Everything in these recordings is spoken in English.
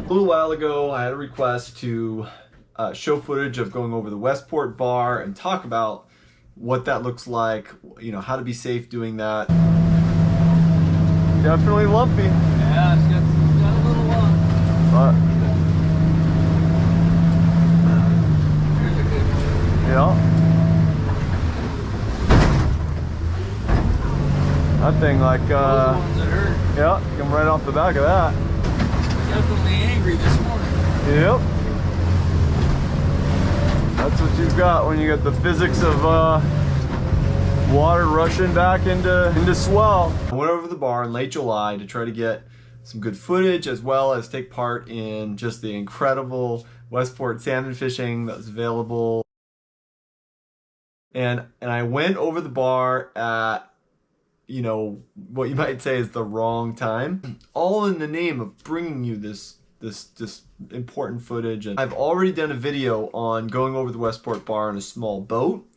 A little while ago, I had a request to show footage of going over the Westport Bar and talk about what that looks like, you know, how to be safe doing that. Definitely lumpy. Yeah, it's got a little lump. But, Here's a good one. yeah. That thing like, Those are the ones that hurt. yeah, come right off the back of that. Definitely angry this morning. Yep. That's what you've got when you get the physics of water rushing back into swell. I went over to the bar in late July to try to get some good footage as well as take part in just the incredible Westport salmon fishing that was available. And I went over the bar at, you know, what you might say is the wrong time, all in the name of bringing you this important footage. And I've already done a video on going over the Westport Bar in a small boat.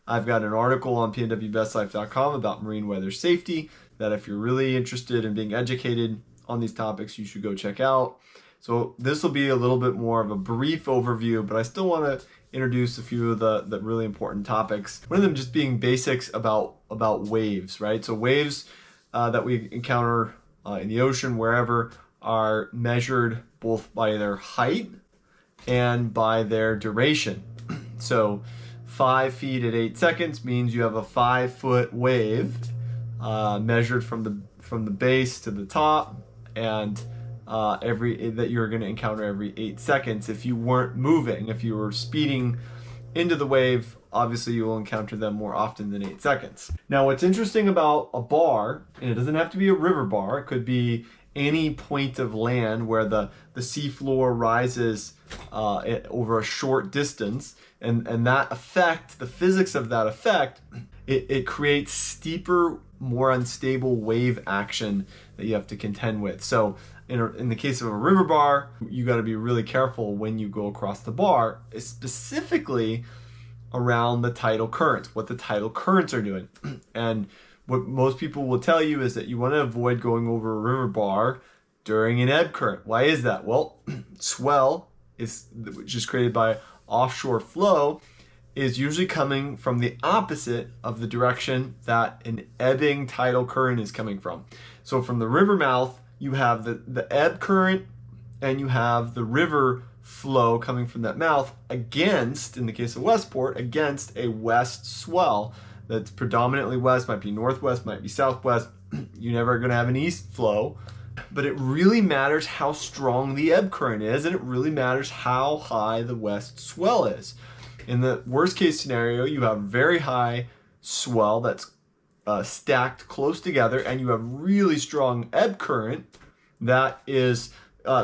I've got an article on pnwbestlife.com about marine weather safety that if you're really interested in being educated on these topics, you should go check out. So this will be a little bit more of a brief overview, but I still want to introduce a few of the really important topics. One of them just being basics about waves, right? So waves that we encounter in the ocean, wherever, are measured both by their height and by their duration. So 5 feet at 8 seconds means you have a 5-foot wave measured from the base to the top, and that you're going to encounter every 8 seconds. If you weren't moving, if you were speeding into the wave, obviously you will encounter them more often than 8 seconds. Now, what's interesting about a bar, and it doesn't have to be a river bar, it could be any point of land where the seafloor rises over a short distance, and that effect, the physics of that effect, it creates steeper, more unstable wave action that you have to contend with. So in the case of a river bar, you got to be really careful when you go across the bar, specifically around the tidal currents, what the tidal currents are doing. And what most people will tell you is that you want to avoid going over a river bar during an ebb current. Why is that? Well, swell, which is created by offshore flow, is usually coming from the opposite of the direction that an ebbing tidal current is coming from. So from the river mouth, you have the ebb current and you have the river flow coming from that mouth against, in the case of Westport, against a west swell that's predominantly west, might be northwest, might be southwest. You're never going to have an east flow. But it really matters how strong the ebb current is, and it really matters how high the west swell is. In the worst case scenario, you have very high swell that's stacked close together, and you have really strong ebb current that is,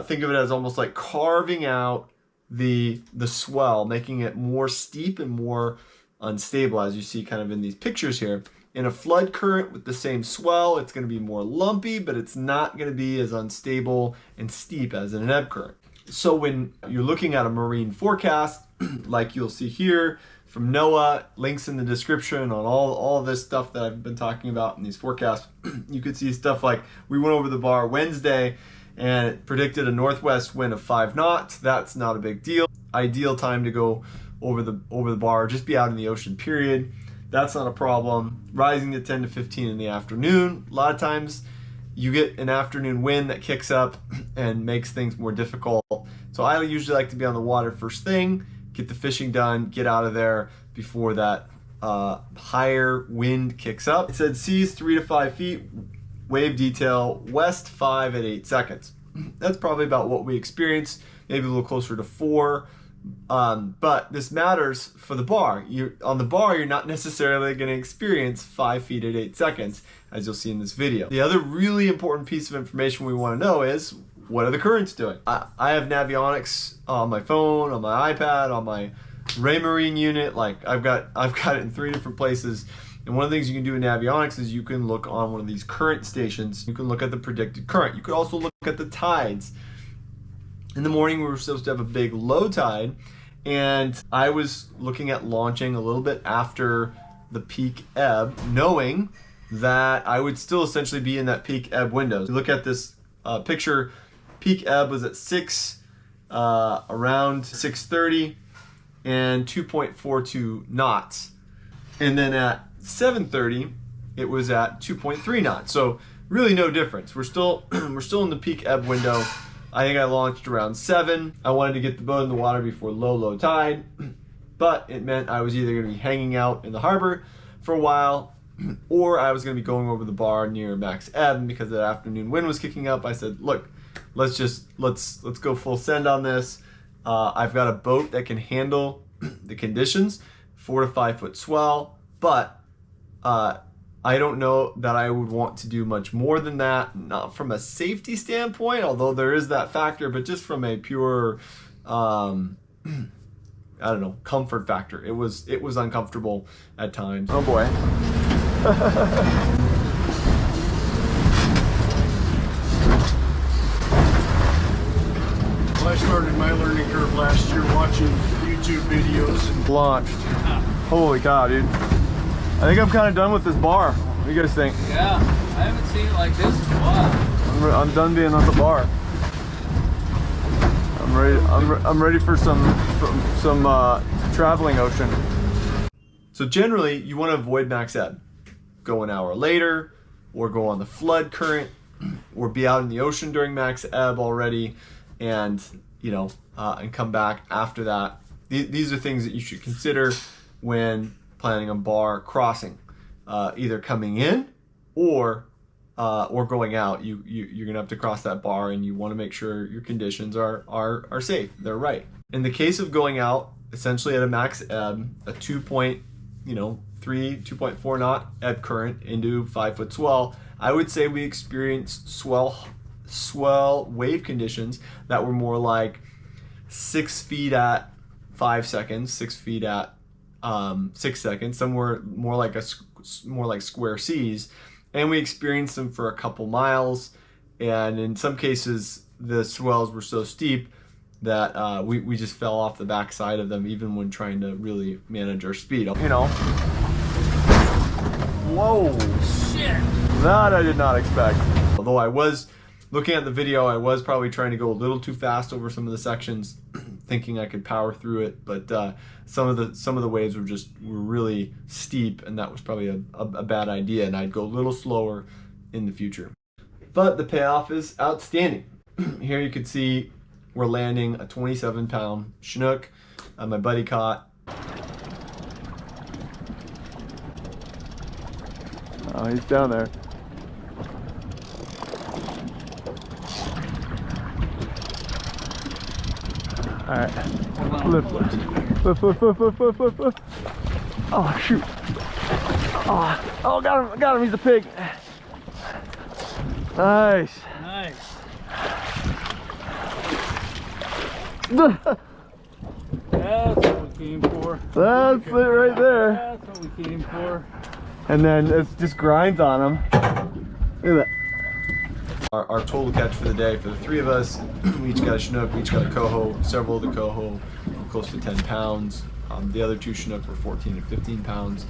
think of it as almost like carving out the swell, making it more steep and more unstable, as you see kind of in these pictures here. In a flood current with the same swell, it's going to be more lumpy, but it's not going to be as unstable and steep as in an ebb current. So when you're looking at a marine forecast, like you'll see here from NOAA, links in the description on all this stuff that I've been talking about in these forecasts, you could see stuff like we went over the bar Wednesday and it predicted a northwest wind of 5 knots. That's not a big deal. Ideal time to go over the bar, just be out in the ocean, period. That's not a problem. Rising to 10 to 15 in the afternoon. A lot of times you get an afternoon wind that kicks up and makes things more difficult. So I usually like to be on the water first thing, get the fishing done, get out of there before that higher wind kicks up. It said seas 3 to 5 feet, wave detail west 5 at 8 seconds. That's probably about what we experienced, maybe a little closer to 4. But this matters for the bar. On the bar, you're not necessarily going to experience 5 feet at 8 seconds, as you'll see in this video. The other really important piece of information we want to know is, what are the currents doing? I have Navionics on my phone, on my iPad, on my Raymarine unit. Like I've got it in 3 different places. And one of the things you can do in Navionics is you can look on one of these current stations. You can look at the predicted current. You could also look at the tides. In the morning, we were supposed to have a big low tide, and I was looking at launching a little bit after the peak ebb, knowing that I would still essentially be in that peak ebb window. If you look at this picture, peak ebb was at 6 around 6:30 and 2.42 knots. And then at 7:30, it was at 2.3 knots. So really no difference. We're still in the peak ebb window. I think I launched around 7. I wanted to get the boat in the water before low tide, but it meant I was either going to be hanging out in the harbor for a while, or I was going to be going over the bar near max ebb. And because the afternoon wind was kicking up, I said, look, let's go full send on this. I've got a boat that can handle the conditions, 4 to 5 foot swell, but I don't know that I would want to do much more than that, not from a safety standpoint, although there is that factor, but just from a pure, I don't know, comfort factor. It was uncomfortable at times. Oh boy. Well, I started my learning curve last year watching YouTube videos and Launched. Holy cow, dude. I think I'm kind of done with this bar. What do you guys think? Yeah, I haven't seen it like this in a while. I'm done being on the bar. I'm ready for some traveling ocean. So generally, you want to avoid max ebb. Go an hour later, or go on the flood current, or be out in the ocean during max ebb already, and and come back after that. These are things that you should consider when planning a bar crossing, either coming in or going out. You're gonna have to cross that bar, and you want to make sure your conditions are safe. They're right. In the case of going out, essentially at a max ebb, a 2.4 knot ebb current into 5 foot swell, I would say we experienced swell wave conditions that were more like 6 feet at 5 seconds, 6 feet at 6 seconds, somewhere more like square C's, and we experienced them for a couple miles, and in some cases the swells were so steep that we just fell off the backside of them, even when trying to really manage our speed. Whoa! Shit! That I did not expect. Although I was looking at the video, I was probably trying to go a little too fast over some of the sections, thinking I could power through it, but some of the waves were really steep, and that was probably a bad idea, and I'd go a little slower in the future. But the payoff is outstanding. Here you can see we're landing a 27-pound chinook. My buddy caught. Oh, he's down there. All right, lift. Oh shoot! Oh, got him. He's a pig. Nice. Nice. That's what we came for. That's it right there. That's what we came for. And then it just grinds on him. Look at that. Our total catch for the day, for the 3 of us, we each got a chinook, we each got a coho. Several of the coho were close to 10 pounds. The other 2 chinook were 14 and 15 pounds.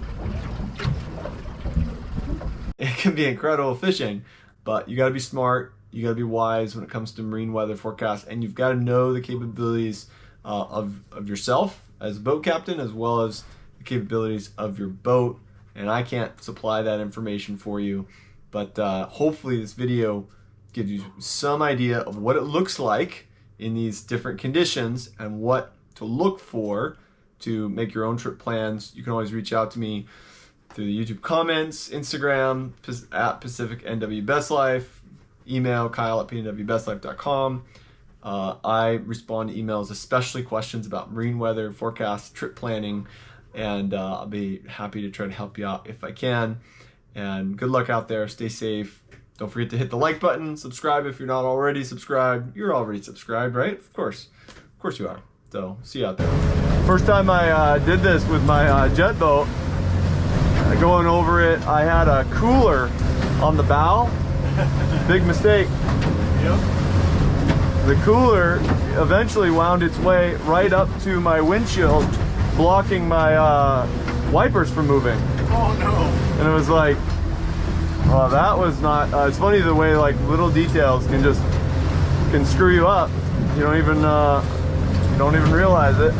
It can be incredible fishing, but you gotta be smart, you gotta be wise when it comes to marine weather forecasts, and you've gotta know the capabilities of yourself as a boat captain, as well as the capabilities of your boat. And I can't supply that information for you, but hopefully this video gives you some idea of what it looks like in these different conditions and what to look for to make your own trip plans. You can always reach out to me through the YouTube comments, Instagram at Pacific NW Best Life, email kyle@pnwbestlife.com. I respond to emails, especially questions about marine weather, forecasts, trip planning, and I'll be happy to try to help you out if I can. And good luck out there. Stay safe. Don't forget to hit the like button. Subscribe if you're not already subscribed. You're already subscribed, right? Of course you are. So see you out there. First time I did this with my jet boat, going over it, I had a cooler on the bow. Big mistake. yep. The cooler eventually wound its way right up to my windshield, blocking my wipers from moving. Oh no. And it was like, well, that was not, it's funny the way like little details can just can screw you up. You don't even realize it.